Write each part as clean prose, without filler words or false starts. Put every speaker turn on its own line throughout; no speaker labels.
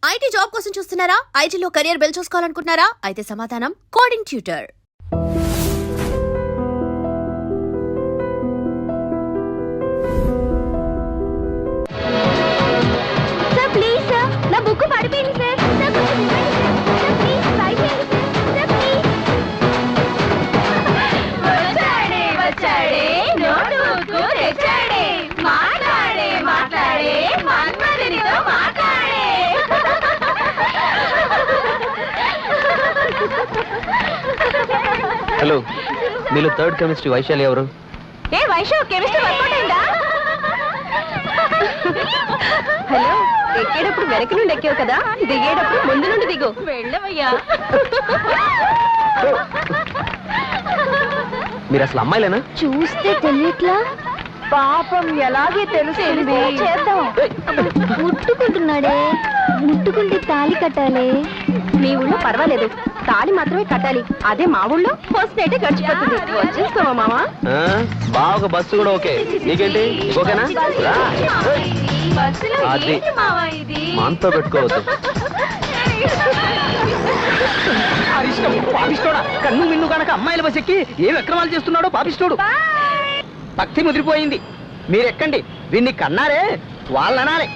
IT job కోసం చూస్తున్నారా? ఐటీలో కెరియర్ బిల్డ్ చూసుకోవాలనుకుంటున్నారా? అయితే సమాధానం coding tutor.
Sir please sir, నా బుక్ పడిపోయింది సార్. సార్ కొంచెం ఇవ్వండి సార్. సార్ ప్లీజ్ ట్రై చేయండి సార్. Sir please. వచ్చాడే వచ్చాడే నోటుకు తెచ్చాడే, మాట్లాడే మాట్లాడే మన్మధునితో మాట్లాడే.
హలో, మీలో థర్డ్ కెమిస్ట్రీ వైశాలి ఎవరు?
ఏ వైషు, కెమిస్ట్రీ వర్కౌట్ అయిందా? హలో, ఎక్కేటప్పుడు వెనక నుండి ఎక్కావు కదా, దిగేటప్పుడు ముందు నుండి దిగు. వెళ్ళవయ్యా.
మీరు అసలు అమ్మాయిలేనా?
చూస్తే తెలియట్లా? పాపం ఎలాగే తెలుస్తుంది. చేద్దాం. ముట్టుకుంటున్నాడే, ముట్టుకుంటే తాళి కట్టాలి. మీ ఊళ్ళో పర్వాలేదు, తాళి మాత్రమే కట్టాలి. అదే మా ఊళ్ళో ఫస్ట్ నైట్ గడిచిపోతుంది. వచ్చేస్తావా మామా?
బాగా బస్సు కూడా ఓకే. నీకేంటి ఓకేనా? అది మనతో పెట్టుకోవద్దు.
పాపిస్తోడా, కన్ను మిన్ను కనుక అమ్మాయిల బస్ ఎక్కి ఏ విక్రమాలు చేస్తున్నాడో పాపిస్తోడు. భక్తి ముదిరిపోయింది. మీరెక్కండి, వీన్ని కన్నారే వాళ్ళనాలే.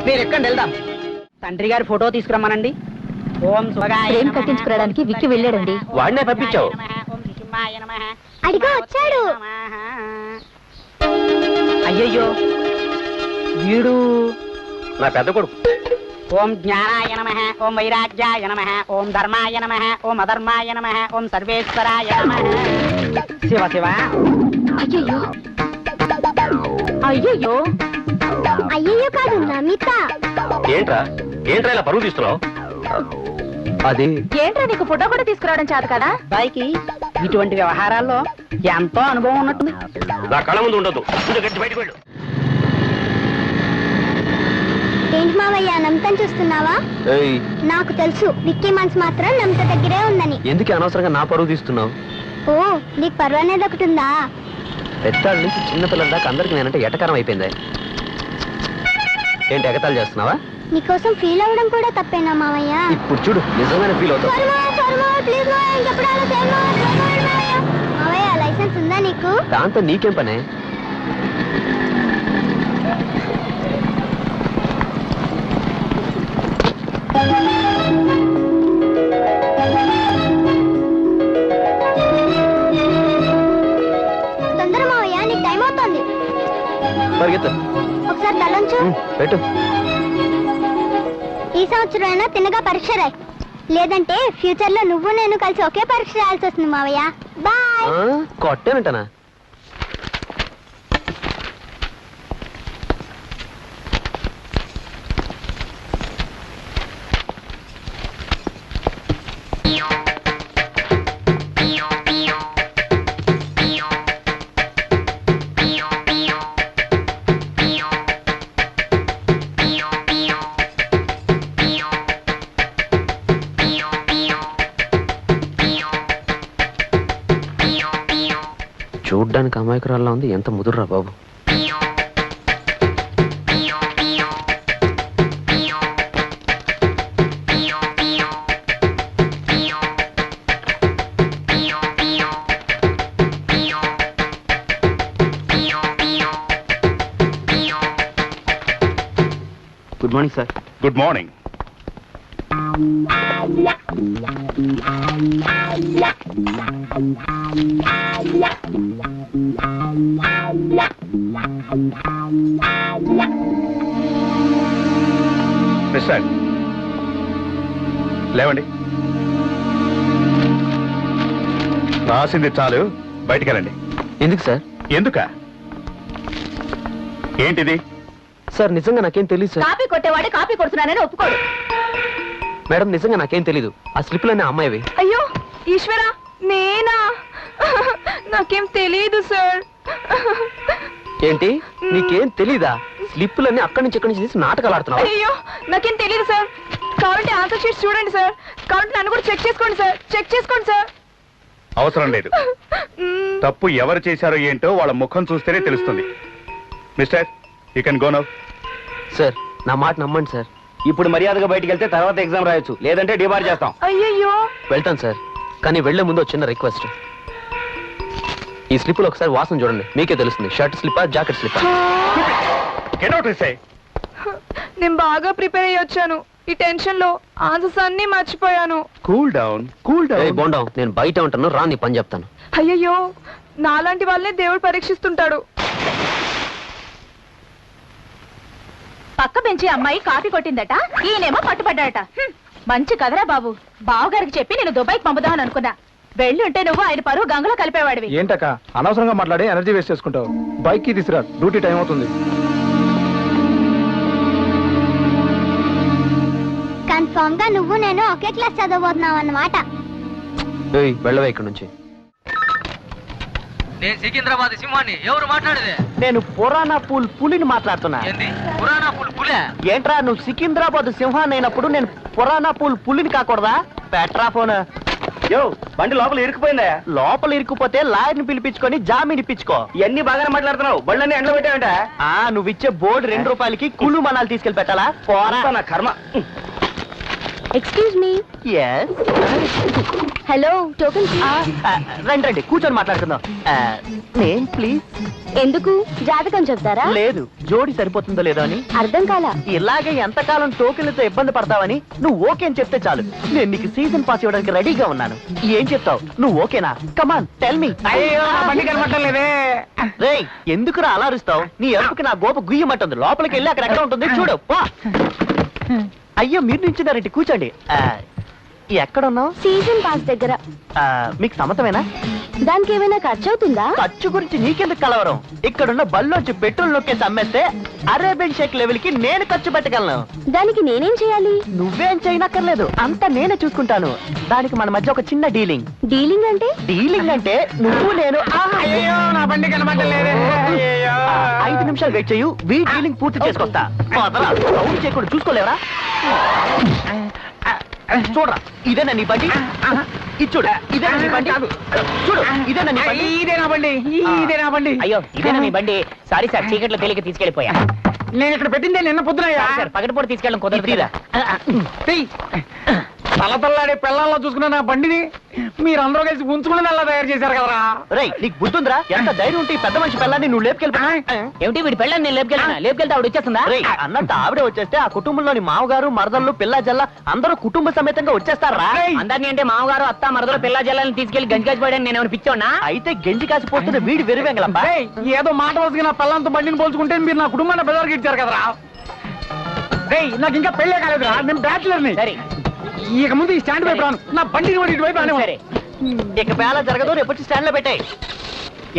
మీరెక్కండి, వెళ్దాం. తండ్రి గారి ఫోటో తీసుకురమ్మనండి. ఓం
ప్రేమ కట్టించుకోవడానికి విక్కి వెళ్ళాడండి.
వాడినే పంపించావు?
అడిగా వచ్చాడు.
అయ్యయ్యో, వీడు
నా పెద్ద కొడుకు.
ఓం జ్ఞానాయ నమః, ఓం వైరాగ్యాయ నమః, ఓం ధర్మాయ నమః, ఓం అధర్మాయ నమః, ఓం సర్వేశ్వరాయ నమః. శివ శివ.
అయ్యయ్యో అయ్యయ్యో అయ్యయ్యో కాదు, నమిత.
ఏంట్రా ఏంట్రా ఇలా పరుగు తీస్తున్నావు? అది
ఏంట్రా, నీకు ఫోటో కూడా తీసుకురావడం చేత కదా?
బాయ్కి ఇటువంటి వ్యవహారాల్లో ఎంతో అనుభవం ఉన్నట్టుంది.
నా కళ్ళ ముందు ఉండదు, బయటకు వెళ్ళు.
ఏంటి మావయ్య, నమితని చూస్తున్నావా? నాకు తెలుసు, విక్కీ మనసు మాత్రం నమిత దగ్గరే ఉందని.
ఎందుకు అనవసరంగా నా పరుగు తీస్తున్నావు?
ఓ, నీకు పర్వాలేదు ఒకటి ఉందా?
పెద్దాళ్ళ నుంచి చిన్నపిల్లల దాకా అందరికి నేనంటే ఎటకారం అయిపోయింది. ఏంటి ఎగతాలు చేస్తున్నావా?
నీకోసం ఫీల్ అవ్వడం కూడా తప్పేనా మావయ్య?
ఇప్పుడు చూడు, నిజమైన ఫీల్ అవుతావు.
మావయ్య, లైసెన్స్ ఉందా నీకు?
దాంతో నీకేం పనే?
తొందర మావయ్య, నీకు టైం అవుతుంది.
పరిగెత్తు.
ఒకసారి తలంచు.
పెట్టు.
ఈ సంవత్సరం అయినా తిన్నగా పరీక్ష రాయి, లేదంటే ఫ్యూచర్ లో నువ్వు నేను కలిసి ఒకే పరీక్ష రాయాల్సి వస్తుంది మావయ్య. బాయ్.
కొట్టేనంటనా? చూడ్డానికి అమాయకురాల్లా ఉంది, ఎంత ముదురురా బాబు. Good morning sir.
Good morning. Mister, లేవండి. రాసింది చాలు, బయటికెళ్ళండి.
ఎందుకు సార్?
ఎందుక? ఏంటిది?
సార్ నిజంగా నాకేం తెలియదు సార్.
కాపీ కొట్టేవాడే కాపీ కొడుతున్నానని ఒప్పుకోడు.
మేడం నిజంగా నాకేం తెలీదు. ఆ స్లిప్లన్నీ అమ్మాయివి.
అయ్యో ఈశ్వర, నేనా? నాకేం తెలీదు సార్.
ఏంటి, నీకేం తెలీదా? స్లిప్పులన్నీ అక్కడి నుంచి ఇక్కడి నుంచి తీసి నాటకాలు ఆడుతున్నావు.
అయ్యో నాకేం తెలీదు సార్. కావాలంటే ఆన్సర్ షీట్స్ చూడండి సార్. కావాలంటే నన్ను కూడా చెక్ చేసుకోండి సార్. చెక్ చేసుకోండి సార్.
అవసరం లేదు. తప్పు ఎవరు చేశారో ఏంటో వాళ్ళ ముఖం చూస్తేనే తెలుస్తుంది. Mister, you can go now.
Sir నా మాట నమ్మండి సార్.
ఇప్పుడు మర్యాదగా బయటికి వెళ్తే తర్వాత ఎగ్జామ్ రాయొచ్చు, లేదంటే డిబార్ చేస్తాం.
అయ్యయ్యో.
వెళ్తాను సార్, కానీ వెళ్లే ముందు ఒక చిన్న రిక్వెస్ట్. ఈ స్లిప్ లో ఒకసారి వాసన చూడండి, మీకే తెలుస్తుంది. షర్ట్ స్లిప్పా, జాకెట్ స్లిప్పా?
Get out, I say.
నేను బాగా ప్రిపేర్ అయ్యి వచ్చాను. ఈ టెన్షన్ లో ఆన్సర్స్ అన్ని మర్చిపోయాను.
Cool down, cool down.
ఏయ్ బోండం, నేను బయట ఉంటాను, రా నీ పని చెప్తాను.
అయ్యయ్యో, నాలాంటి వాళ్ళని దేవుడు పరీక్షిస్తుంటాడు.
పక్క బెంచి అమ్మాయి కాపీ కొట్టిందట, ఈయనేమో పట్టుబడ్డాడట. మంచి కదరా బాబు, బావగారికి చెప్పి నేను దుబాయ్కి పంపుదామని అనుకున్నా. వెళ్ళి ఉంటే నువ్వు ఆయన పరువు గంగలో కలిపేవాడివి.
ఏంటక్క అనవసరంగా మాట్లాడి ఎనర్జీ వేస్ట్ చేసుకుంటావు. బైక్ కి తీసుకురా, డ్యూటీ టైం అవుతుంది.
కన్ఫర్మ్ గా నువ్వు నేను ఒకే క్లాస్ చదవబోతున్నావు అన్నమాట.
ఏయ్ వెళ్ళవే ఇక్కడ నుంచి.
నేను సికింద్రాబాద్ సింహాన్ని, ఎవరు మాట్లాడేది? నేను పురాణా పూల్ పులిని మాట్లాడుతున్నా. పురాణా పూల్ పులే ఏంట్రా? నువ్వు సికింద్రాబాద్ సింహాన్ని అయినప్పుడు నేను పురాణా పూల్ పులిని కాకూడదా? Petra phone. యో బండి లోపల ఇరుక్కుపోయిందా? లోపల ఇరుక్కుపోతే లాయర్ని పిలిపించుకొని జామీన్ ఇప్పించుకో. ఇవన్నీ బాగానే మాట్లాడుతున్నావు, బళ్ళన్నీ ఎండలో పెట్టావంట. నువ్వు ఇచ్చే బోర్డు ₹2 కుళ్ళు మనాలు తీసుకెళ్లి పెట్టాలా? పోరా నా కర్మ.
Excuse me.
Yes.
Hello, token
రండి రండి కూర్చొని మాట్లాడుకుందాం. Name please.
ఎందుకు? జాతకం చెప్తారా?
లేదు, జోడి సరిపోతుందో లేదో అని.
అర్థం కాలా?
ఇలాగే ఎంతకాలం టోకెన్లతో ఇబ్బంది పడతావని నువ్వు ఓకే అని చెప్తే చాలు. నేను నీకు సీజన్ పాస్ ఇవ్వడానికి రెడీగా ఉన్నాను. ఏం చెప్తావు? నువ్వు ఓకేనా? Come on tell me. రేయ్ ఎందుకురా అలా అరుస్తావు? నీ ఎరుపుకి నా గోప గుయ్యమంటుంది. లోపలికి వెళ్ళి అక్కడ ఎక్కడ ఉంటుంది చూడు. అయ్యో మీరు నుంచున్నారంటే కూర్చోండి. ఎక్కడున్నావు?
సీజన్ పాస్ దగ్గర.
మీకు సమ్మతమేనా?
దానికి ఏమైనా ఖర్చు అవుతుందా?
ఖర్చు గురించి నీకెందుకు కలవరం? ఇక్కడున్న బల్లోంచి పెట్రోల్ నొక్కేసి అమ్మేస్తే అరేబియన్ షేక్ లెవెల్ కి నేను ఖర్చు పెట్టగలను.
దానికి నేనేం చేయాలి?
నువ్వేం చేయనక్కర్లేదు, అంతా నేనే చూసుకుంటాను. దానికి మన మధ్య ఒక చిన్న డీలింగ్.
డీలింగ్ అంటే?
డీలింగ్ అంటే నువ్వు నేను 5 నిమిషాలు వెయిట్ చేయు, వీ డీలింగ్ పూర్తి చేసుకొస్తా. సౌండ్ చేయకుండా చూసుకోలేవరా? చూడరా, ఇదేనా నీ బండి? ఇది చూడు, ఇదేనా నీ బండి? చూడు, ఇదేనా నీ బండి?
ఇదేనా బండి?
అయ్యో ఇదేనా మీ బండి? సారీ సార్, చీకట్లో తేలిక తీసుకెళ్లిపోయా.
నేను ఇక్కడ పెట్టిందే నిన్న పొద్దునయ్యా.
సార్ పగటిపూట తీసుకెళ్ళడం కుదరదు.
తలతల్లాడే పిల్లల్లో చూసుకున్న నా బండిని మీరందరూ కలిసి ఉంచుకుని అలా తయారు చేశారు కదరా.
రేయ్ నీకు బుద్ధుందిరా? ఎంత ధైర్యం ఉంటే ఈ పెద్ద మనిషి పిల్లని నువ్వు లేపుకెళ్ళిపోయా?
ఏమిటి వీడి పెళ్ళని నేను లేపుకెళ్తే ఆవిడ వచ్చేస్తుందా?
రేయ్ అన్నట్టు ఆవిడే వచ్చేస్తే ఆ కుటుంబంలోని మామగారు మరదళ్ళు పిల్ల జల్ల అందరూ కుటుంబ సమేతంగా వచ్చేస్తారా?
అందరినీ అంటే మామగారు అత్త మరదలు పిల్ల జల్లని తీసుకెళ్లి గంజికాసి పోయాడని నేను ఏమైనా పిచ్చోన్నా?
అయితే గంజి కాసిపోతున్న వీడి వెరువెంగలబ్బా.
ఏదో మాట వస్తుంది నా పిల్లలతో బండిని పోల్చుకుంటే మీరు నా కుటుంబాన్ని బెదరికి ఇచ్చారు కదరా. రేయ్ నాకు ఇంకా పెళ్ళే కాలేదురా, నేను బ్యాచులర్ని.
సరే
ఇక ముందు ఈ స్టాండ్ వైపు రాను, నా బండిని కూడా ఇటువైపు రాను.
సరే
ఇక పేల జరగదు, రేపొచ్చి స్టాండ్ లో పెట్టాయి.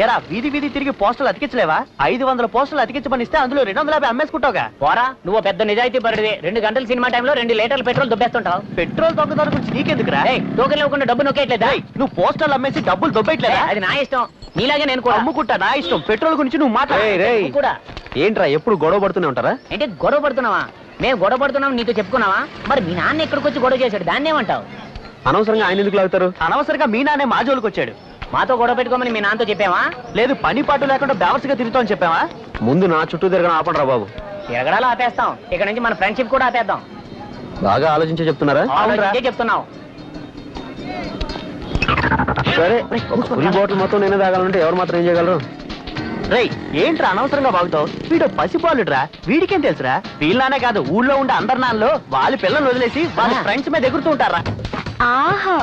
ఎరా వీధి వీధి తిరిగి పోస్టులు అతికించలేవా? 500 పోస్టులు అతికించమనిస్తే అందులో 250 అమ్మేసుకుంటావుగా.
పోరా, నువ్వు పెద్ద నిజాయితీ పరుడివి. 2 గంటల సినిమా టైంలో 2 లీటర్ల పెట్రోల్ దుబ్బేస్తుంటావు.
పెట్రోల్ దొంగదారు గురించి నీకెందుకురా?
టోకెన్ ఇవ్వకుండా డబ్బు నొక్కేయట్లేదా?
నువ్వు పోస్టర్లు అమ్మేసి డబ్బులు దొబ్బేయట్లేదా?
అది నా ఇష్టం, నీలాగే నేను కూడా
అమ్ముకుంటా, నా ఇష్టం. పెట్రోల్ గురించి నువ్వు మాట్లాడు.
నువ్వు కూడా.
ఏంట్రా ఎప్పుడు గొడవ పడుతూనే ఉంటారా?
ఏంటి గొడవ పడుతున్నావా? మేము గొడవ పడుతున్నాం నీతో చెప్పుకున్నావా? మరి మీ నాన్న ఎక్కడికి వచ్చి గొడవ చేశాడు, దాన్ని ఏమంటావు?
అనవసరంగా ఆయన ఎందుకు లాగుతారు?
అనవసరంగా మీ నాన్నే మా జోలికి వచ్చాడు.
మాతో గొడవ పెట్టుకోమని మీ నాన్నతో చెప్పావా?
లేదు పని పాటు లేకుండా బేవర్స్గా తిరుగుతామని చెప్పావా?
ముందు నా చుట్టూ తిరగడం ఆపండి రా బాబు.
తిరగడాలు ఆపేస్తాం, ఇక్కడ నుంచి మన ఫ్రెండ్షిప్ కూడా ఆపేద్దాం.
బాగా ఆలోచించే చెప్తున్నారా?
ఆలోచించే చెప్తున్నావు.
సరే ఫుల్ బాటిల్ మొత్తం నేనే తాగాలంటే ఎవరు మాత్రం ఏం చేయగలరు?
రేయ్ ఏంట్రా అనవసరంగా బాగుతావు? వీడు పసిపాలుడురా, వీడికేం తెలుసురా? వీళ్ళనే కాదు ఊళ్ళో ఉండే అందరి నాన్నలో వాళ్ళ పిల్లలు వదిలేసి వాళ్ళ ఫ్రెండ్స్ మీద ఎగురుతూ ఉంటారా?
ఆహా,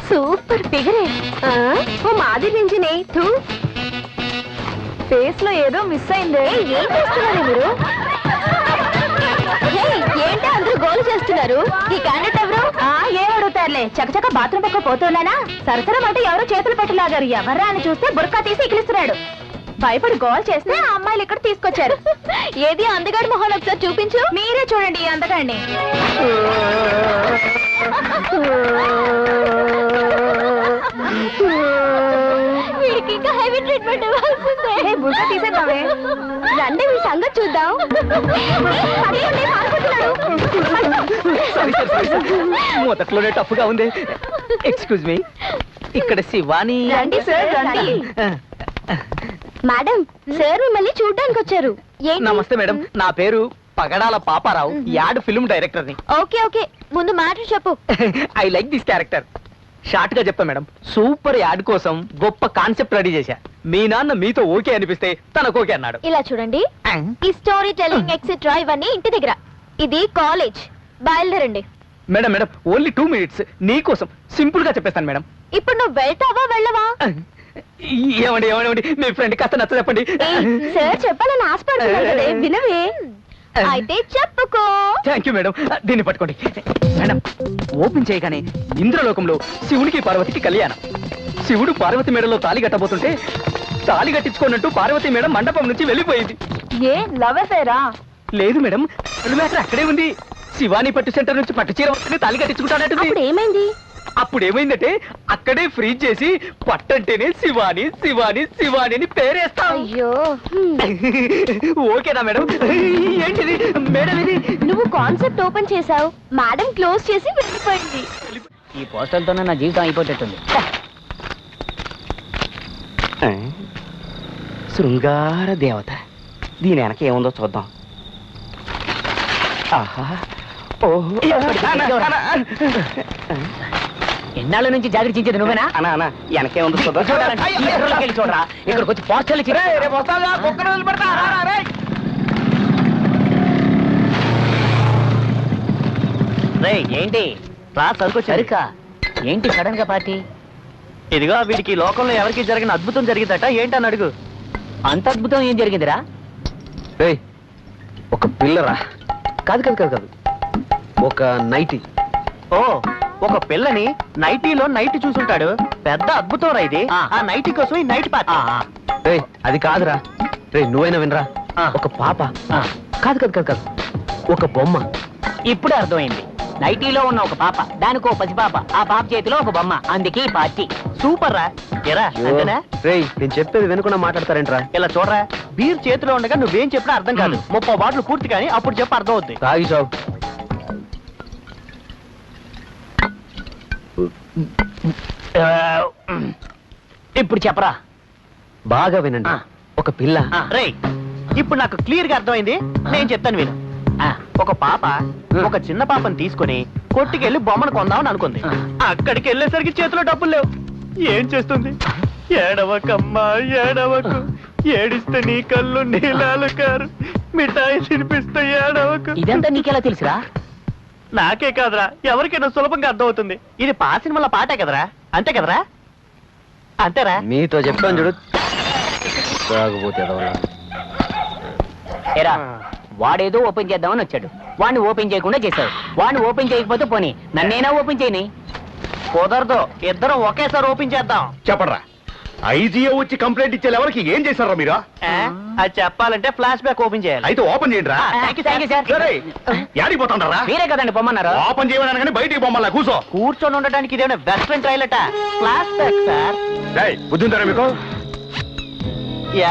సూపర్ ఫిగరే. ఓ మాది నుంచినే ఫేస్ లో ఏదో మిస్ అయిందే. ఏం చేస్తున్నారు మీరు? ఏంటి అందరూ గోలు చేస్తున్నారు? ఈ క్యాండిడేట్ ఎవరు? ఏం అడుగుతారులే, చకచక బాత్రూమ్ పక్క పోతున్నానా? సరసరం అంటే ఎవరో చేతులు పెట్టలాగారు. ఎవర్రా అని చూస్తే బుర్కా తీసి ఇకిలిస్తున్నాడు. భయపడి గోల్ చేస్తే ఆ అమ్మాయిలు ఇక్కడ తీసుకొచ్చారు. ఏది అందగాడి మొహాలు ఒకసారి చూపించు. మీరే చూడండి ఈ అందగాడిని. వీడికి ఇంకా హెవీ ట్రీట్మెంట్ ఇవ్వాల్సిందే. బుర్కా తీసేద్దామే, రండి మీ సంగతి చూద్దాం.
మొదట్లోనే టఫ్గా ఉంది. ఎక్స్క్యూజ్ మీ, ఇక్కడ శివాని.
రండి సార్ రండి. మేడం సార్ మిమ్మల్ని చూడ్డానికి వచ్చారు.
నమస్తే మేడం, నా పేరు పగడాల పాపారావు యాడ్ ఫిల్మ్ డైరెక్టర్ ని.
ఓకే ఓకే ముందు మ్యాటర్ చెప్పు.
I like this character. Short గా చెప్తా మేడం, సూపర్ యాడ్ కోసం గొప్ప కాన్సెప్ట్ రెడీ చేశా. మీ నాన్న మీతో ఓకే అనిపిస్తే తనకు ఓకే అన్నాడు.
ఇలా చూడండి, ఈ స్టోరీ టెల్లింగ్ ఎక్సెట్రా ఇవన్నీ ఇంటి దగ్గర, ఇది కాలేజ్. బయలుదేరండి.
మేడం మేడం ఓన్లీ 2 minutes నీకోసం సింపుల్ గా చెప్పేస్తాను మేడం.
ఇప్పుడు నువ్వు వెళ్తావా వెళ్ళవా?
ఏమండి ఏమండి మీ ఫ్రెండ్ కాస్త నచ్చ చెప్పండి.
సార్ చెప్పాలని ఆశపడుతున్నాడు కదే, వినవే? అయితే చెప్పుకో.
Thank you madam. దీన్ని పట్టుకోండి మేడం. ఓపెన్ చేయగానే ఇంద్రలోకంలో శివునికి పార్వతికి కళ్యాణం. శివుడు పార్వతి మేడలో తాళి కట్టబోతుంటే తాళి కట్టించుకోనట్టు పార్వతి మేడం మండపం నుంచి వెళ్ళిపోయింది.
ఏ లవ్ అఫేరా?
లేదు మేడం, మ్యాటర్ అక్కడే ఉంది. శివాని పట్టు సెంటర్ నుంచి పట్టు చీర వస్తుంది తాళి కట్టించుకుంటానంటుంది.
ఏమైంది?
అప్పుడు ఏమైందంటే అక్కడే ఫ్రీజ్ చేసి పట్టంటేనే శివాని శివాని శివాని అని పేరేస్తా.
అయ్యో
ఓకేనా మేడం? ఏంటిది మేడం ఇది?
నువ్వు కాన్సెప్ట్ ఓపెన్ చేసావు, మేడం క్లోజ్ చేసి వెళ్ళిపోయింది.
ఈ పోస్టర్తోనే నా జీవితం అయిపోతేట్టుంది.
శృంగార దేవత, దీని వెనక ఏముందో చూద్దాం. ఆహా, ఓహో,
ఎన్నాళ్ళ నుంచి జాగ్రత్తించేది నువ్వేనా?
అనా వెనకేముందో చూద్దాం.
చూడరా, ఇక్కడికి వచ్చి పోస్టర్లు ఏంటి సరుకా? ఏంటి సడన్ గా పార్టీ?
ఇదిగో వీడికి లోకంలో ఎవరికి జరిగిన అద్భుతం జరిగిందట, ఏంటని అడుగు.
అంత అద్భుతం ఏం జరిగిందిరా?
ఒక పిల్లరా? కాదు కాదు కాదు కాదు, ఒక నైటీ.
ఓ, ఒక పిల్లని నైటీలో నైట్ చూసుంటాడు. పెద్ద అద్భుతం రా ఇది. ఆ నైటీ కోసం ఈ నైట్ పార్టీ.
అది కాదురా. నువ్వైనా వినరా, ఒక పాప. కాదు కాదు కాదు కాదు, ఒక బొమ్మ.
ఇప్పుడే అర్థమైంది. నైటీలో ఉన్న ఒక పాప, దానికో పసిపాప, ఆ పాప చేతిలో ఒక బొమ్మ, అందుకే పార్టీ.
సూపర్ రా. ఎరా అంతేనా?
నేను చెప్పేది వినకుండా మాట్లాడతారేంట్రా?
ఇలా చూడరా, బీర్ చేతిలో ఉండగా నువ్వేం చెప్పినా అర్థం కాదు. 30 బాటిల్ పూర్తి కానీ అప్పుడు చెప్ప అర్థం అవుద్ది.
తాగి చావు.
ఇప్పుడు చెప్పరా.
బాగా వినండి. ఒక పిల్ల.
రే, ఇప్పుడు నాకు క్లియర్ గా అర్థమైంది. నేను చెప్తాను విను. ఒక పాప ఒక చిన్న పాపని తీసుకుని కొట్టుకెళ్లి బొమ్మను కొందామని అనుకుంది. అక్కడికి వెళ్ళేసరికి చేతిలో డబ్బులు లేవు. ఏం చేస్తుంది? ఏడవకమ్మా ఏడవకు, ఏడిస్తే నీ కళ్ళు నీలాలు కారు, మిఠాయి తినిపిస్తే ఏడవకు.
ఇదంతా నీకెలా తెలుసురా?
నాకే కాదురా, ఎవరికైనా సులభంగా అర్థమవుతుంది. ఇది పా సినిమాల పాటే కదరా, అంతే కదరా? అంతేరా?
మీతో చెప్తాను చూడు. తాగబోతే
ఏరా, వాడేదో ఓపెన్ చేద్దామని వచ్చాడు, వాడిని ఓపెన్ చేయకుండా చేశావు. వాడిని ఓపెన్ చేయకపోతే పోనీ నన్నేనా ఓపెన్ చేయని?
కుదరదు, ఇద్దరం ఒకేసారి ఓపెన్ చేద్దాం.
చెప్పరా, ఐజీఓ వచ్చి కంప్లైంట్ ఇచ్చే ఎవరికి ఏం చేశారా మీరు?
అది చెప్పాలంటే ఫ్లాష్ బ్యాక్ ఓపెన్ చేయాలి.
అయితే ఓపెన్ చేయండి రా. యాడిపోతాండ్రా?
మీరే కదండి పొమ్మన్నారు.
ఓపెన్ చేయమని కానీ బయటికి బొమ్మలా కూర్చో.
కూర్చొని ఉండడానికి ఇదేమైనా వెస్ట్రన్ ట్రైలట? Flashback sir.
బుద్ధి ఉంటారా మీకు?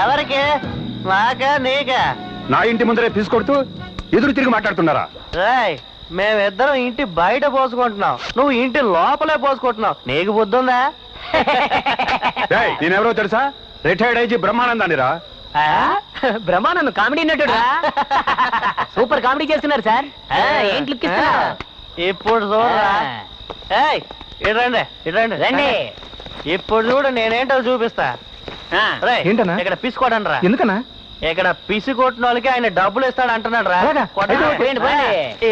ఎవరికి? నాకా నీకా?
నా ఇంటి ముందరే తీసుకొడుతూ ఎదురు తిరిగి మాట్లాడుతున్నారా?
మేమిద్దరం ఇంటి బయట పోసుకుంటున్నాం, నువ్వు ఇంటి లోపలే పోసుకుంటున్నావు. నీకు బుద్ధి ఉందా?
నేనెవరో తెలుసా? రిటైర్డ్ ఐజీ బ్రహ్మానందాన్ని రా.
బ్రహ్మానందం కామెడీ నటుడు. సూపర్ కామెడీ చేస్తున్నారు సార్. ఏం క్లిక్ ఇస్తున్నారు?
ఇప్పుడు చూడరా. ఇడండి ఇడండి
రండి.
ఇప్పుడు చూడు, నేనేంటో చూపిస్తా.
ఏంటన్నా?
ఇక్కడ పిసుకోడండి రా.
ఎందుకన్నా?
ఇక్కడ పిసి కొట్టిన వాళ్ళకి ఆయన డబ్బులు ఇస్తాడు అంటున్నాడు రా.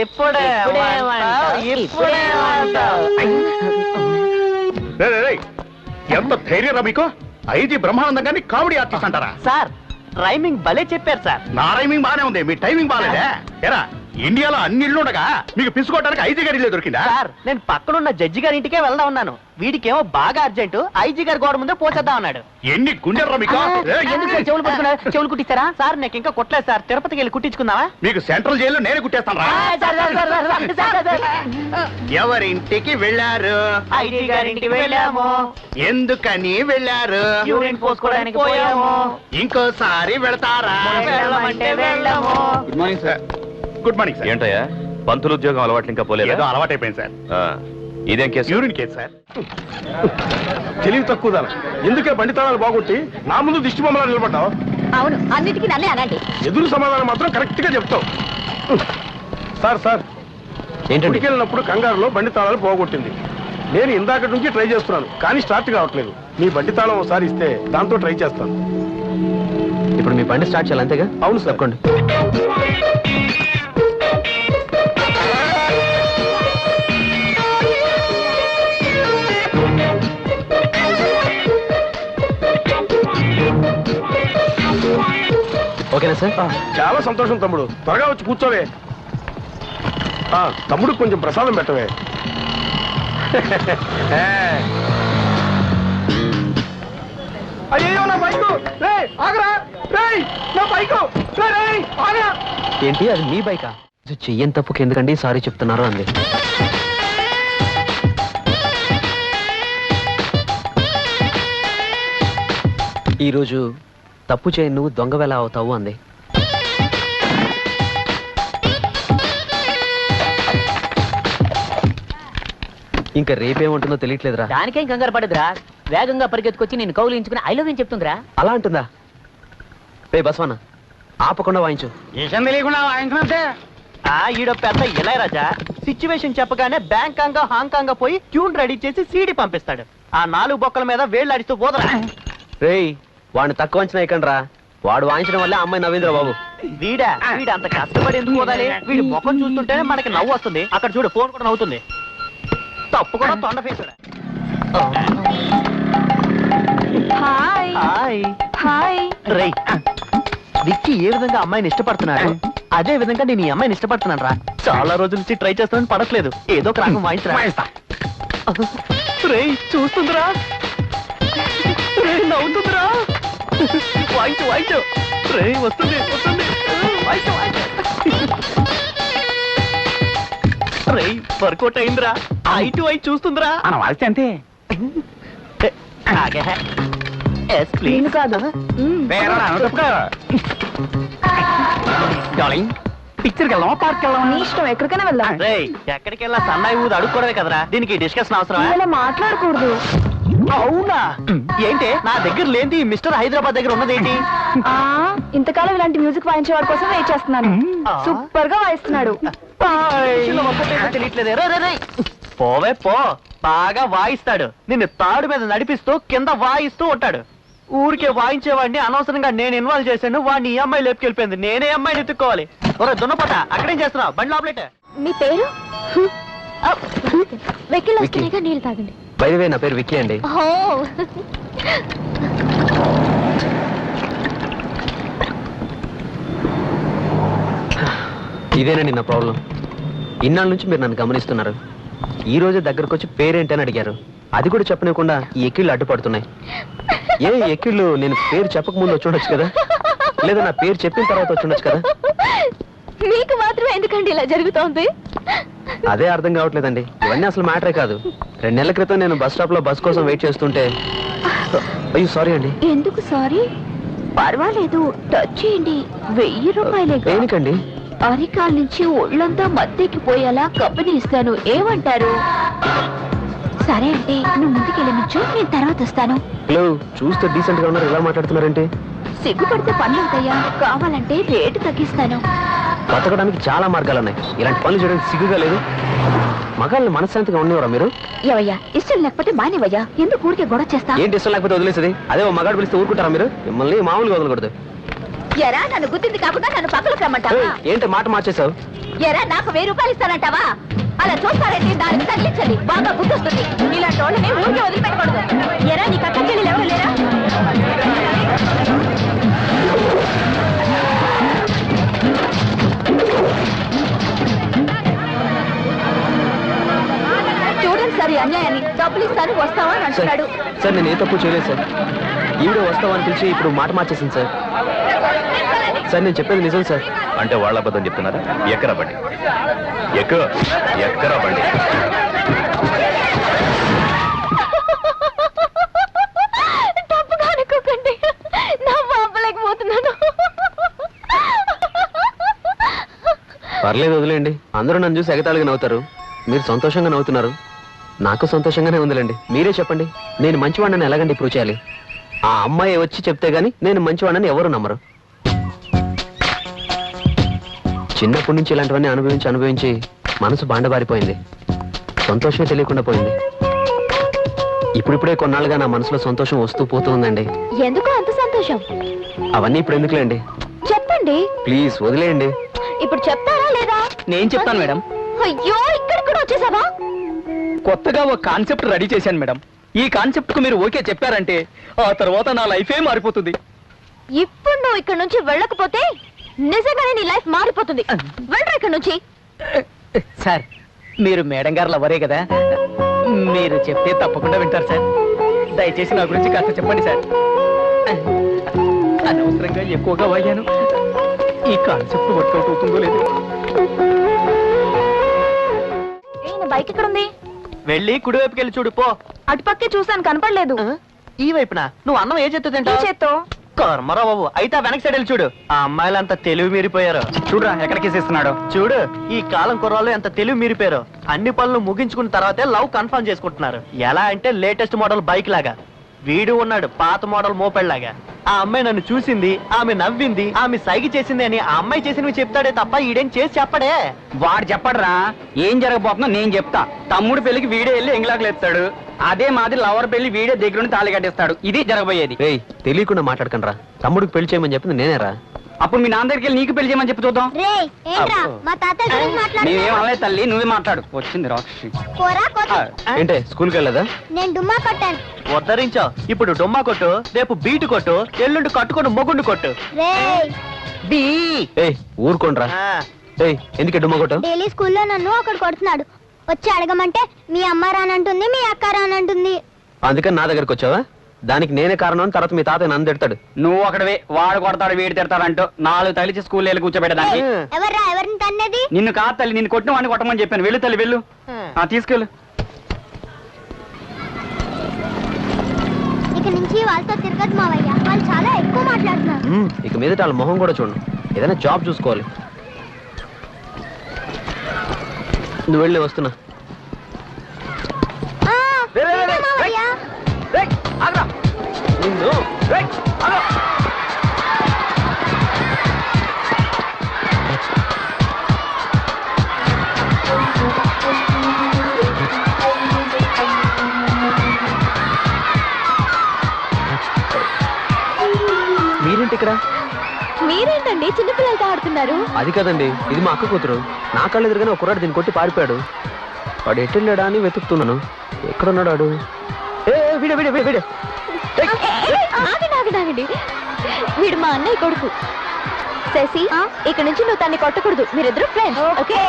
ఇప్పుడే
ఎంత ధైర్యరా మీకు? ఐజీ బ్రహ్మానందం గారిని కామెడీ ఆర్టిస్ట్ అంటారా?
సార్, రైమింగ్ భలే చెప్పారు సార్.
నా రైమింగ్ బానే ఉంది, మీ టైమింగ్ బాగాలేదే. ఎరా, ఇండియాలో అన్ని ఇళ్ళు ఉండగా మీకు పిసుకోవడానికి ఐజీ గారి ఇల్లే దొరికిందా?
సార్, నేను పక్కనున్న జడ్జి గారి ఇంటికే వెళ్దా ఉన్నాను. వీడికేమో బాగా అర్జెంటు, ఐజీ గారి గోడ ముందే పోసేద్దాం అన్నాడు.
ఎన్ని గుండెర్రా మీకు?
ఎందుకు సార్ చెవులు పట్టుకున్నారు? చెవులు కుట్టిస్తారా?
సార్, నాకు ఇంకా కుట్టలేదు సార్. తిరుపతికి వెళ్ళి కుట్టించుకుందామా?
మీకు సెంట్రల్ జైల్లో నేను కుట్టేస్తాను రా. ఎవరింటికి వెళ్ళారు?
ఐజీ గారింటికి వెళ్ళాము.
ఎందుకని వెళ్ళారు?
యూరిన్ పోసుకోవడానికి పోయాము.
ఇంకోసారి వెళతారా?
వెళ్ళమంటే వెళ్ళాము.
Good morning sir. Good morning sir.
ఏంటయ్యా, పంతులు ఉద్యోగం అలవాట్లు ఇంకా పోలేదు?
ఏదో అలవాటైపోయింది సార్.
ఇదేం కేసు?
Urine case sir. తెలివి తక్కువ ఎందుకే బండితనాలు బాగొట్టి నా ముందు దిష్టి బొమ్మలా నిలబడ్డావు?
అవును, అన్నిటికీ నన్నే అనండి.
ఎదురు సమాధానం మాత్రం కరెక్ట్ గా చెప్తావు. సార్ సార్
ఏంటండి
గుడికెళ్ళినప్పుడు కంగారులో బండి తాళాలు పోగొట్టింది. నేను ఇందాక నుంచి ట్రై చేస్తున్నాను కానీ స్టార్ట్ కావట్లేదు. మీ బండి తాళం ఒకసారి ఇస్తే దాంతో ట్రై చేస్తాను.
ఇప్పుడు మీ బండి స్టార్ట్ చేయాలి అంతేగా?
అవును సార్.
తప్పకుండా. ఓకేనా సార్?
చాలా సంతోషం తమ్ముడు. త్వరగా వచ్చి కూర్చోవే. తమ్ముడు కొంచెం ప్రసాదం పెట్టవే.
అయ్యో నా బైకు ఆగరా నా బైకు ఆగరా.
ఏంటి అది మీ బైకా? చెయ్యని తప్పుకి ఎందుకండి సారీ చెప్తున్నారు అంది. ఈరోజు తప్పు చేయి నువ్వు దొంగవేళ అవుతావు అంది. ఇంకా రేపేముంటుందో తెలియట్లేదురా.
దానికేం కంగారు పడదురా, వేగంగా పరిగెత్తుకొచ్చి నేను కౌలించుకుని ఐ లవ్ యూ చెప్తుందిరా.
అలా అంటుందా? రే బస్వానా ఆపకుండా వాయించు.
దేశం తెలియకుండా వాయించినంతే.
ఈడో పెద్ద ఇళయరాజా సిచ్యువేషన్ చెప్పగానే బ్యాంకాంగ్ హాంకాంగ్ పోయి ట్యూన్ రెడీ చేసి సీడీ పంపిస్తాడు. ఆ 4 బొక్కల మీద వేళ్ళు అడిస్తూ పోదరా.
రేయ్ వాడిని తక్కువ అంచనా ఎక్కండి రా. వాడు వాయించడం వల్లే అమ్మాయి నవ్విందిరా బాబు.
వీడు అంత కష్టపడి ఎందుకు పోదాలి? వీడి ముఖం చూస్తుంటే మనకి నవ్వు వస్తుంది. అక్కడ చూడు ఫోన్ కూడా నవ్వుతుంది. తప్పు కూడా తొండ ఫేసురా.
Hi
hi
hi.
రేయ్ విక్కీ ఏ విధంగా అమ్మాయిని ఇష్టపడుతున్నాడు అదే విధంగా నేను ఈ అమ్మాయిని ఇష్టపడుతున్నాను రా. చాలా రోజుల నుంచి ట్రై చేస్తానని పడట్లేదు. ఏదో ఒక రాగం వాయించరా. రేయ్ చూస్తుందిరా. రేయ్ నవ్వుతుందిరా. వాయించు వాయించు. రేయ్ వస్తుంది వస్తుంది. వాయించు వాయించు. రేయ్ వర్కౌట్ అయిందిరా. ఐటు ఐ చూస్తుందిరా.
మన వాయిస్తే అంతే.
Yes please.
కాదు
పిక్చర్కి వెళ్దామా పార్క్ వెళ్దామా?
నీ ఇష్టం, ఎక్కడికైనా వెళ్దాం.
రేయ్ ఎక్కడికి వెళ్ళా సన్నాయి ఊది అడుక్కోవడమే కదరా. దీనికి డిస్కషన్ అవసరమా?
ఇలా మాట్లాడకూడదు.
అవునా? ఏంటి నా దగ్గర లేని మిస్టర్ హైదరాబాద్ దగ్గర ఉన్నదేంటి?
ఇంతకాలం ఇలాంటి మ్యూజిక్ వాయించేవాడి కోసం వెయిట్ చేస్తున్నాను. సూపర్ గా వాయిస్తున్నాడు.
తెలియట్లేదే. రేయ్ పోవే పో. బాగా వాయిస్తాడు. నిన్ను తాడు మీద నడిపిస్తూ కింద వాయిస్తూ ఉంటాడు. ఊరికే వాయించేవాడిని అనవసరంగా నేను ఇన్వాల్వ్ చేశాను. వాడిని ఈ అమ్మాయి లేపుకెళ్ళిపోయింది. నేనే అమ్మాయిని ఎత్తుక్కోవాలి. ఒరే దున్నపోత అక్కడేం చేస్తున్నావు? బండి లోపలేటే.
మీ పేరు? వెక్కిలు వస్తున్నాయిగా, నీళ్ళు తాగండి.
బై ది వే నా పేరు విక్కీ అండి. ఇదేనండి నా ప్రాబ్లం. ఇన్నాళ్ళ నుంచి మీరు నన్ను గమనిస్తున్నారు. ఈ రోజు దగ్గరకు వచ్చి పేరేంటని అడిగారు. అది కూడా చెప్పనివ్వకుండా ఈ ఎక్కిళ్ళు అడ్డుపడుతున్నాయి. ఏ ఎక్కిళ్ళు నేను పేరు చెప్పక ముందు వచ్చి ఉండొచ్చు కదా, లేదా నా పేరు చెప్పిన తర్వాత వచ్చి ఉండొచ్చు కదా.
మీకు మాత్రమే ఎందుకండి ఇలా జరుగుతోంది?
అదే అర్థం కావట్లేదండి. ఇవన్నీ అసలు మ్యాటరే కాదు. 2 నెలల క్రితం నేను బస్ స్టాప్ లో బస్ కోసం వెయిట్ చేస్తుంటే అయ్యో సారీ అండి.
ఎందుకు సారీ? పర్వాలేదు, టచ్ చేయండి. 1000 రూపాయలే.
దేనికండి?
అరికాల నుంచి ఒళ్ళంతా మత్తెక్కిపోయేలా కంపెనీ ఇస్తాను, ఏమంటారు? సరే అంటే నువ్వు ముందుకెళ్ళి నుంచో, నేను తర్వాత వస్తాను.
హలో, చూస్తే డీసెంట్ గా ఉన్నారు, ఇలా మాట్లాడుతున్నారేంటి?
సిగ్గుపడితే పనులు అవుతాయా? కావాలంటే రేటు తగ్గిస్తాను.
బతకడానికి చాలా మార్గాలు ఉన్నాయి. ఇలాంటి పనులు చేయడానికి సిగ్గుగా లేదు? మగాళ్ళని మనశ్శాంతిగా ఉండేవారా మీరు?
ఏవయ్యా, ఇష్టం లేకపోతే మానేవయ్యా. ఎందుకు ఊరికే గొడవ చేస్తా?
ఏంటి ఇష్టం లేకపోతే వదిలేసేది? అదే ఓ మగాడు పిలిస్తే ఊరుకుంటారా మీరు? మిమ్మల్ని మామూలుగా వదలకూడదు.
ఎరా, నన్ను గుర్తింది కాకుండా నన్ను పక్కలకు రమ్మంటావా?
ఏంటి మాట మార్చేసావు?
ఎరా, నాకు 1000 రూపాయలు ఇస్తానంటావా? అలా చూస్తారంటే దానికి తగిలించండి. బాగా గుర్తొస్తుంది. ఇలాంటి వాళ్ళని ఊరికే వదిలిపెట్టకూడదు. ఎరా, నీకు అక్క చెల్లెలు ఎవరు లేరా? చూడండి సార్, ఈ అన్యాయాన్ని. డబ్బులు ఇస్తాను, వస్తావా అని అంటున్నాడు.
సార్ నేను ఏ తప్పు చేయలేదు సార్. ఈవిడ వస్తావని పిలిచి ఇప్పుడు మాట మార్చేసింది సార్. సార్ నేను చెప్పేది నిజం సార్.
అంటే వాళ్ళ అబద్ధం చెప్తున్నారా? ఎక్కరా బండి, ఎక్కరా బండి.
తప్పుగా అనుకోకండి, నా బాబలేకపోతున్నాను.
పర్లేదు వదిలేండి. అందరూ నన్ను చూసి ఎగతాళిగా నవ్వుతారు. మీరు సంతోషంగా నవ్వుతున్నారు. నాకు సంతోషంగానే ఉందిలేండి. మీరే చెప్పండి, నేను మంచివాడిని ఎలాగండి ప్రూవ్ చేయాలి? ఆ అమ్మాయి వచ్చి చెప్తే గానీ నేను మంచివాడిని ఎవరు నమ్మరు. చిన్నప్పటి నుంచి ఇలాంటివన్నీ అనుభవించి మనసు బాండబారిపోయింది. సంతోషమే తెలియకుండా పోయింది. ఇప్పుడిప్పుడే కొన్నాళ్ళుగా నా మనసులో సంతోషం వస్తూ పోతూ ఉందండి.
ఎందుకు అంత సంతోషం?
అవన్నీ ఇప్పుడు ఎందుకులేండి,
చెప్పండి.
ప్లీజ్ వదిలేయండి.
ఇప్పుడు చెప్తారా లేదా?
నేను చెప్తాను మేడం.
అయ్యో, ఇక్కడ కూడా వచ్చేసావా?
కొత్తగా ఒక కాన్సెప్ట్ రెడీ చేశాను మేడం. ఈ కాన్సెప్ట్ కు మీరు ఓకే చెప్పారంటే ఆ తర్వాత నా లైఫే మారిపోతుంది.
ఇప్పుడు నువ్వు ఇక్కడ నుంచి వెళ్ళకపోతే నిజంగానే నీ లైఫ్ మారిపోతుంది. వెళ్ళరా ఇక్కడ నుంచి.
సార్, మీరు మేడం గారు లవరే కదా, మీరు చెప్తే తప్పకుండా వింటారు సార్. దయచేసి నా గురించి కాస్త చెప్పండి సార్. అనవసరంగా ఎక్కువగా వాగాను. ఈ కాన్సెప్ట్ వర్కౌట్ అవుతుందో లేదు.
బైక్ ఇక్కడ ఉంది.
వెళ్ళి కుడివైపుకి వెళ్ళి చూడు పో.
అటుపక్కే చూసాను, కనపడలేదు.
ఈ వైపున నువ్వు అన్నం ఏ చేత్తో తింటావు?
చేత్తో.
కర్మరా బాబు, అయితే వెనక్కి సైడ్ వెళ్ళి చూడు. ఆ అమ్మాయిలంతా తెలివి మీరిపోయారు. చూడరా ఎక్కడికి ఇస్తున్నాడు చూడు. ఈ కాలం కుర్రాళ్ళు ఎంత తెలివి మీరిపోయారు. అన్ని పనులు ముగించుకున్న తర్వాతే లవ్ కన్ఫర్మ్ చేసుకుంటున్నారు. ఎలా అంటే లేటెస్ట్ మోడల్ బైక్ లాగా. వీడు ఉన్నాడు పాత మోడల్ మోపెడ్ లాగా. ఆ అమ్మాయి నన్ను చూసింది, ఆమె నవ్వింది, ఆమె సైకి చేసింది అని ఆ అమ్మాయి చేసినవి చెప్తాడే తప్ప ఈడేం చేసి చెప్పడే.
వాడు చెప్పడరా, ఏం జరగబోతుందో నేను చెప్తా. తమ్ముడు పెళ్లికి వీడే వెళ్ళి ఎంగిలాకులు ఎత్తాడు, అదే మాది లవర్ పెళ్లి వీడే దగ్గర నుండి తాళి కట్టేస్తాడు. ఇది జరగబోయేది.
రేయ్, తెలియకుండా మాట్లాడకండి రా. తమ్ముడికి పెళ్లి చేయమని చెప్పింది నేనేరా.
అప్పుడు మీ నాన్న దగ్గరికి వెళ్ళి నీకు పెళ్లి చేయమని చెప్పి చూద్దాం.
రేయ్, ఏంట్రా మా తాతయ్య గురించి
నేనేం
మాట్లాడుతున్నావు?
అనలేదు తల్లి, నువ్వే మాట్లాడు. వచ్చింది రాక్షసి.
పోరా కొట్టు.
ఏంటే స్కూల్కి వెళ్ళదా?
నేను డుమ్మా కొట్టాను.
ఉద్ధరించో. ఇప్పుడు డుమ్మా కొట్టు, రేపు బీటు కొట్టు, ఎల్లుండి కట్టుకొని మొగుండు కొట్టు.
రేయ్,
ఏయ్ ఊరుకోండ్రా. ఏయ్ ఎందుకు డుమ్మ కొట్టు?
డైలీ స్కూల్లో నన్ను ఒకడు కొడుతున్నాడు. వచ్చి అడగమంటే మీ అమ్మ రానంటుంది, మీ అక్క రానంటుంది.
అందుకని నా దగ్గరకు వచ్చావా? దానికి నేనే కారణం. తర్వాత మీ తాతయ్య నన్ను తిడతాడు.
నువ్వు ఒకటివే, వాడు కొడతాడు వీడు తిడతాడంటూ 4 తలిచి స్కూల్ వెళ్ళి కూర్చోబెట్టడానికి.
ఎవర్రా ఎవరిని తన్నది?
నిన్ను కాదు తల్లి, నిన్ను కొట్టిన వాడిని కొట్టమని చెప్పాను. వెళ్ళు తల్లి వెళ్ళు. తీసుకెళ్ళు.
ఇక నుంచి వాళ్ళతో తిరగదు మావయ్య, వాళ్ళు చాలా ఎక్కువ మాట్లాడుతున్నారు.
ఇక మీదట వాళ్ళ మొహం కూడా చూడండి. ఏదైనా జాబ్ చూసుకోవాలి. నువ్వు వెళ్ళి వస్తున్నా.
మావయ్య,
నిన్ను మీరేంటి ఇక్కడ?
మీరేంటండి చిన్నపిల్లలతో ఆడుతున్నారు?
అది కదండి, ఇది మా అక్క కూతురు. నా కళ్ళు ఎదురుగానే ఒక కుర్రాడు దీన్ని కొట్టి పారిపోయాడు. వాడు ఎటు వెళ్ళాడా అని వెతుకుతున్నాను. ఎక్కడున్నాడు వాడు? వీడే వీడే వీడే వీడే.
ఆగండి. వీడు మా అన్నయ్య కొడుకు. శశి, ఇక్కడ నుంచి నువ్వు తన్ని కొట్టకూడదు. మీరిద్దరు ఫ్రెండ్స్. ఓకే.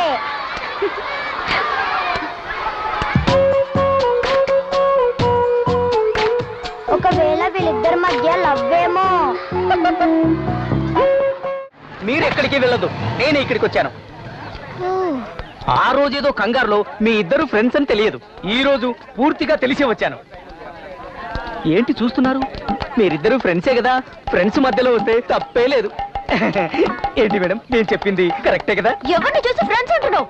ఒకవేళ వీళ్ళిద్దరి మధ్య లవ్వేమో.
మీరు ఎక్కడికి వెళ్ళదు, నేను ఇక్కడికి వచ్చాను. ఆ రోజు ఏదో కంగారులో మీ ఇద్దరు ఫ్రెండ్స్ అని తెలియదు. ఈ రోజు పూర్తిగా తెలిసే వచ్చాను. ఏంటి చూస్తున్నారు? మీరిద్దరు ఫ్రెండ్సే కదా, ఫ్రెండ్స్ మధ్యలో వస్తే తప్పే లేదు. ఏంటి మేడం, నేను చెప్పింది కరెక్టే కదా?
ఎవరిని చూసి ఫ్రెండ్స్ అంటున్నావు?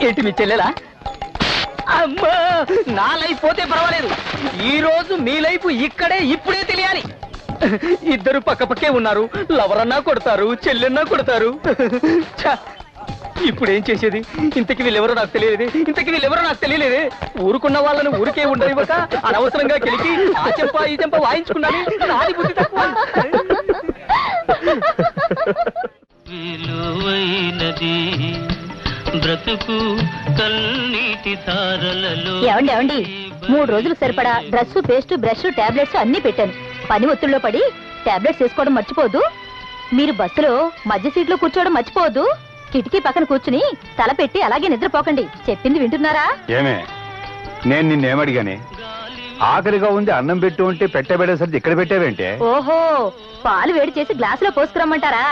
ఏంటి మీ చెల్లెలా? అమ్మా, నా లైఫ్ పోతే పర్వాలేదు, ఈ రోజు మీ లైఫ్ ఇక్కడే ఇప్పుడే తెలియాలి. ఇద్దరు పక్క పక్కే ఉన్నారు, లవరన్నా కొడతారు, చెల్లెన్నా కొడతారు. ఇప్పుడేం చేసేది? ఇంతకి వీళ్ళెవరో నాకు తెలియలేదే. ఊరుకున్న వాళ్ళని ఊరికే ఉండనివ్వక అనవసరంగా గెలికి ఆ చెంప ఈ చెంప వాయించుకున్నాను. నాది బుద్ధి తక్కువ.
ఏమండి 3 రోజులు సరిపడా డ్రెస్, పేస్ట్, బ్రష్, టాబ్లెట్స్ అన్ని పెట్టాను. పని ఒత్తిడిలో పడి టాబ్లెట్స్ వేసుకోవడం మర్చిపోదు. మీరు బస్సులో మధ్య సీట్లో కూర్చోవడం మర్చిపోదు. కిటికీ పక్కన కూర్చుని తల పెట్టి అలాగే నిద్రపోకండి. చెప్పింది వింటున్నారా?
ఏమే, నేను నిన్నేమడిగానే? ఆకలిగా ఉంది అన్నం పెట్టు అంటే పెట్టబెట్టేసరికి ఇక్కడ పెట్టావేంటే?
ఓహో, పాలు వేడి చేసి గ్లాసులో పోసుకురమ్మంటారా?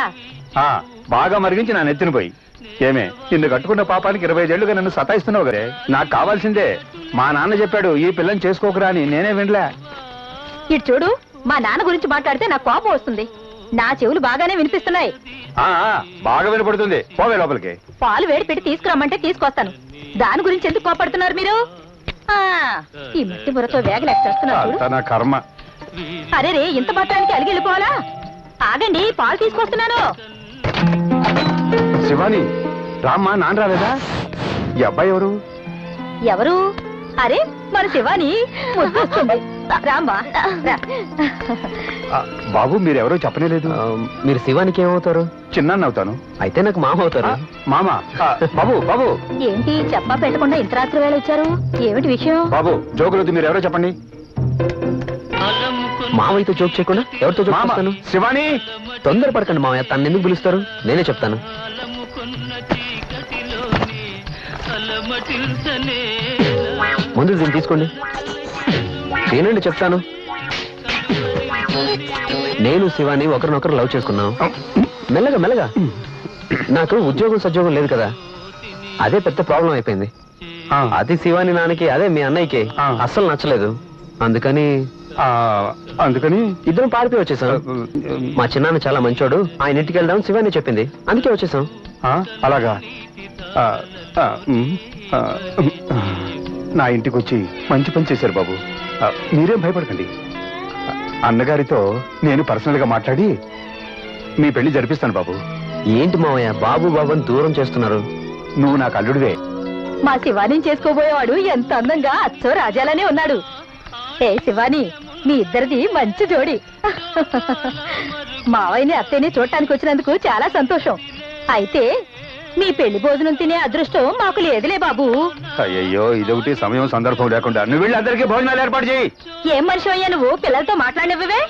బాగా మరిగించి నా నెత్తిన పోయి. ఏమే, నిన్ను కట్టుకున్న పాపానికి 25 ఏళ్లుగా నన్ను సతాయిస్తున్నావు కదే. నాకు కావాల్సిందే. మా నాన్న చెప్పాడు ఈ పిల్లని చేసుకోకరా అని, నేనే వినలే.
ఇటు చూడు, మా నాన్న గురించి మాట్లాడితే నాకు కోపం వస్తుంది. నా చెవులు బాగానే వినిపిస్తున్నాయి.
బాగా వినపడుతుంది, పోవే లోపలికి.
పాలు వేడి పెట్టి తీసుకురమ్మంటే తీసుకొస్తాను. దాని గురించి ఎందుకు కోపడుతున్నారు మీరు? ఈ మట్టి బుర్రతో వేగలేక చేస్తున్నారు.
నా కర్మ.
అరే రే, ఇంత మాత్రానికి అలిగి వెళ్ళిపోవాలా?
ఆగండి, పాలు తీసుకొస్తున్నాను.
శివాని రామ్మా, నాన్న రాలేదా? ఈ అబ్బాయి ఎవరు?
ఎవరు? అరే మన శివాని ముద్దొస్తుంది. రామ్మా రా.
బాబు మీరెవరో చెప్పనేలేదు.
మీరు శివానికి ఏమవుతారు?
చిన్నాన్న అవుతాను.
అయితే నాకు మామ అవుతారు.
మామ. బాబు బాబు
ఏంటి చెప్పా పెట్టకుండా ఇంత రాత్రి వేళ వచ్చారు? ఏమిటి విషయం?
బాబు జోకులొద్దు, మీరు ఎవరో చెప్పండి.
మావయ్యతో జోక్ చేయకుండా ఎవరితో జోక్ చేస్తాను?
శివాని.
తొందరపడకండి మావయ్య, తను ఎందుకు పిలుస్తారు? నేనే చెప్తాను. ముందు దీన్ని తీసుకోండి. నేనండి చెప్తాను. నేను శివాని ఒకరినొకరు లవ్ చేసుకున్నాం. మెల్లగా మెల్లగా. నాకు ఉద్యోగం సద్యోగం లేదు కదా, అదే పెద్ద ప్రాబ్లం అయిపోయింది. అది శివాని నాన్నకి, అదే మీ అన్నయ్యకి అస్సలు నచ్చలేదు. అందుకని ఇద్దరం పారిపోయి వచ్చేసాం. మా చిన్నాన్న చాలా మంచోడు, ఆయన ఇంటికి వెళ్దాం శివాని చెప్పింది, అందుకే వచ్చేసాం.
అలాగా. నా ఇంటికి వచ్చి మంచి పని చేశారు బాబు. మీరేం భయపడకండి. అన్నగారితో నేను పర్సనల్ గా మాట్లాడి మీ పెళ్లి జరిపిస్తాను బాబు.
ఏంటి మావయ్య బాబు బాబు అని దూరం చేస్తున్నారు?
నువ్వు నాకు అల్లుడివే.
మా శివాని చేసుకోబోయేవాడు ఎంత అందంగా అచ్చో రాజాలనే ఉన్నాడు. ఏ శివాని, మీ ఇద్దరిది మంచి జోడి. మావయ్యని అత్తయ్యని చూడటానికి వచ్చినందుకు చాలా సంతోషం. అయితే మీ పెళ్లి భోజనం తినే అదృష్టం మాకు లేదులే బాబు.
అయ్యయ్యో, ఇదొకటి సమయం సందర్భం లేకుండా నువ్వు వెళ్ళి అందరికీ భోజనాలు ఏర్పాటు చేయి.
ఏం మనిషి అయ్యా నువ్వు? పిల్లలతో మాట్లాడినవే.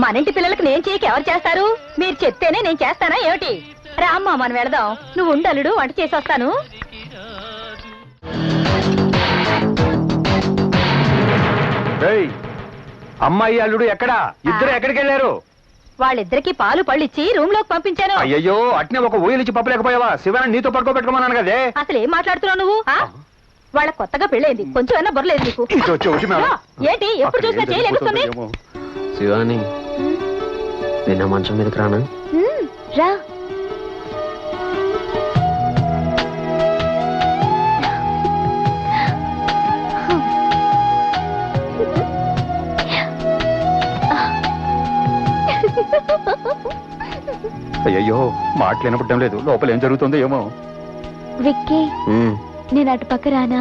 మనింటి పిల్లలకు నేను చేయక ఎవరు చేస్తారు? మీరు చెప్తేనే నేను చేస్తానా ఏమిటి? రామ్మా మనం వెళదాం. నువ్వు ఉండలుడు, వంట చేసి వస్తాను.
అమ్మాయి అల్లుడు ఎక్కడా? ఇద్దరు ఎక్కడికి వెళ్ళారు?
వాళ్ళిద్దరికి పాలు పళ్ళిచ్చి రూమ్ లోకి పంపించాను.
అయ్యో, అట్నే ఒక ఊయలిచ్చి పప్పలేకపోయావా? శివాని నీతో పడుకోబెట్టుకోమన్నాను కదే.
అసలు ఏం మాట్లాడుతున్నావు నువ్వు? వాళ్ళ కొత్తగా పెళ్ళైంది, కొంచెం అన్నా బుర్రలేదు నీకు. ఏంటి ఎప్పుడు చూసినా చేయలేస్తుంది?
శివాని, నిన్న మంచం మీదకి రానా?
రా.
అయ్యో, మాట్లాడినప్పుడు లేదు, లోపల ఏం జరుగుతుందో ఏమో.
విక్కీ, నేను అటు పక్క రానా?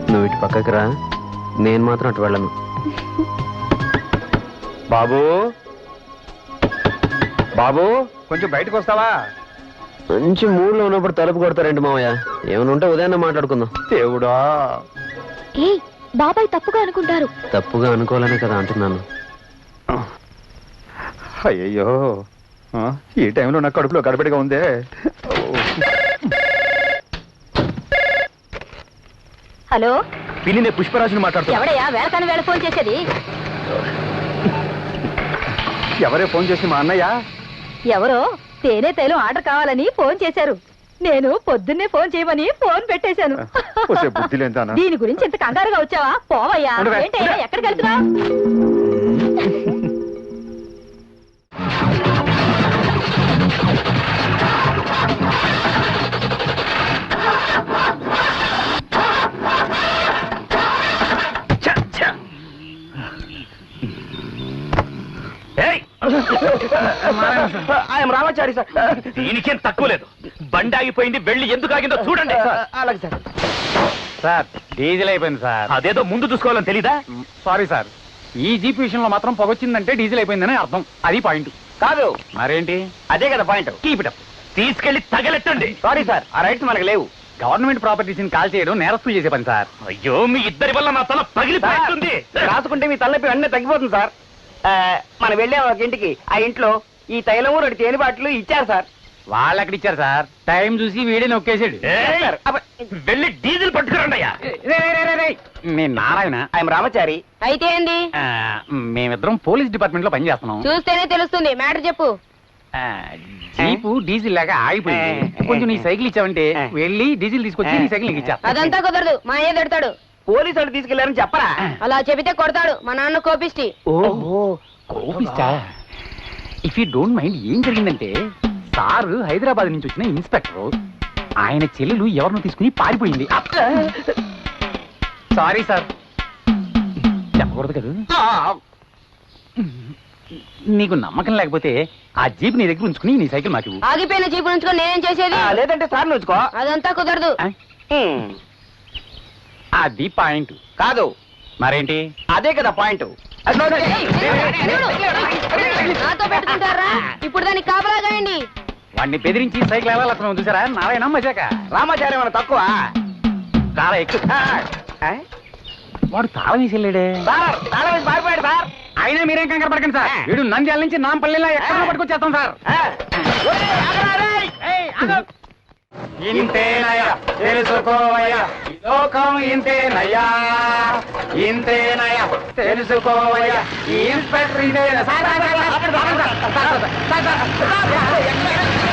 నువ్వు ఇటు పక్కకి రా, నేను మాత్రం అటు వెళ్ళను.
బాబు బాబు, కొంచెం బయటకు వస్తావా?
మంచి మూడ్లో ఉన్నప్పుడు తలుపు కొడతారేంటి మావయ్య? ఏమైనా ఉంటే ఉదయాన్నే మాట్లాడుకుందాం.
దేవుడా,
ఏ బాబాయ్ తప్పుగా అనుకుంటారు.
తప్పుగా అనుకోవాలనే కదా అంటున్నాను.
అయ్యయ్యో, ఈ టైంలో నాకు కడుపులో గడబడిగా ఉందే.
హలో
పిన్ని, నేను పుష్పరాజుని మాట్లాడుతున్నా.
ఎవడయ్యా వేళకాని వేళ ఫోన్ చేసేది?
ఎవరే ఫోన్ చేసి? మా అన్నయ్య.
ఎవరో తేనె తైలం ఆర్డర్ కావాలని ఫోన్ చేశారు. నేను పొద్దున్నే ఫోన్ చేయమని ఫోన్ పెట్టేశాను. దీని గురించి ఇంత కంగారుగా వచ్చావా? పోవయ్యా. ఏంటయ్యా, ఎక్కడికి వెళ్తున్నావు?
రామాచారి సార్, దీనికేం తక్కువ లేదు. బండి ఆగిపోయింది, వెళ్ళి ఎందుకు ఆగిందో చూడండి.
అలాగే సార్.
సార్, డీజిల్ అయిపోయింది సార్. అదేదో ముందు చూసుకోవాలని తెలీదా? సారీ సార్, ఈ జీప్ విషయంలో మాత్రం పొగొచ్చిందంటే డీజిల్ అయిపోయిందని అర్థం. అది పాయింట్
కాదు
మరేంటి?
అదే కదా పాయింట్.
Keep it up. తీసుకెళ్లి తగలెట్టండి.
సారీ సార్, ఆ రైట్స్ మనకు లేవు.
గవర్నమెంట్ ప్రాపర్టీస్ ని కాల్ చేయడం నేరస్తులు చేసే పని సార్. అయ్యో, మీ ఇద్దరి వల్ల నా తల పగిలిపోతుంది.
రాసుకుంటే మీ తలనొప్పి అన్నీ తగ్గిపోతుంది సార్. మనం వెళ్ళాం ఒక ఇంటికి, ఆ ఇంట్లో ఈ తైలము 2 తేనె బాటలు ఇచ్చారు సార్.
వాళ్ళు ఎక్కడ ఇచ్చారు సార్? టైం చూసి వీడే నొక్కేసాడు. వెళ్ళి డీజిల్ పట్టుకురండి అయ్యా. నేను నారాయణ,
ఆయన రామచారి.
అయితే ఏంది?
మేమిద్దరం పోలీస్ డిపార్ట్మెంట్ లో పనిచేస్తున్నాం.
చూస్తేనే తెలుస్తుంది. మ్యాటర్ చెప్పు.
జీపు డీజిల్ లాగా ఆగిపోయింది. కొంచెం నీ సైకిల్ ఇచ్చావంటే వెళ్ళి డీజిల్ తీసుకొచ్చి నీ సైకిల్ నీకు ఇచ్చా.
అదంతా కుదరదు, మా అయ్య తిడతాడు.
పోలీసు వాళ్ళు తీసుకెళ్లారని చెప్పరా?
అలా చెబితే కొడతాడు. మా నాన్న కోపిష్టి.
ఇఫ్ యూ డోంట్ మైండ్, ఏం జరిగిందంటే సార్ హైదరాబాద్ నుంచి వచ్చిన ఇన్స్పెక్టర్, ఆయన చెల్లెలు ఎవరినో తీసుకుని పారిపోయింది. సారీ సార్, చెప్పకూడదు కదా. నీకు నమ్మకం లేకపోతే ఆ జీప్ నీ దగ్గర ఉంచుకుని నీ సైకిల్ మాకు ఇవ్వు.
ఆగిపోయిన జీపు నుంచుకొని నేనేం చేసేది
లేదంటే సార్ నుంచుకో.
అదంతా కుదరదు.
అది పాయింట్
కాదు
మరేంటి?
అదే కదా పాయింట్.
నాతో పెట్టుకుంటారా? ఇప్పుడు దానికి కాపలాగాయండి.
వాడిని బెదిరించి సైకిల్ ఎలా లక్షణం చూసారా? నారాయణ మజాక
రామాచార్యం ఏమైనా తక్కువ?
చాలా ఎక్కువ. వాడు తాళం వేసి వెళ్ళాడే.
సార్ తాళం వేసి పారిపోయాడు సార్.
అయినా మీరేం కంగారు పడకండి సార్. వీడు నంద్యాల నుంచి నాంపల్లిలా ఎక్కడ పట్టుకొచ్చేస్తాం సార్. ఇంతేనయ్యా తెలుసుకోవయ్యా, లోకం ఇంతేనయ్యా, ఇంతేనయ్యా తెలుసుకోవయ్యా, ఈ ఇన్స్పెక్టర్ ఇంతేనా.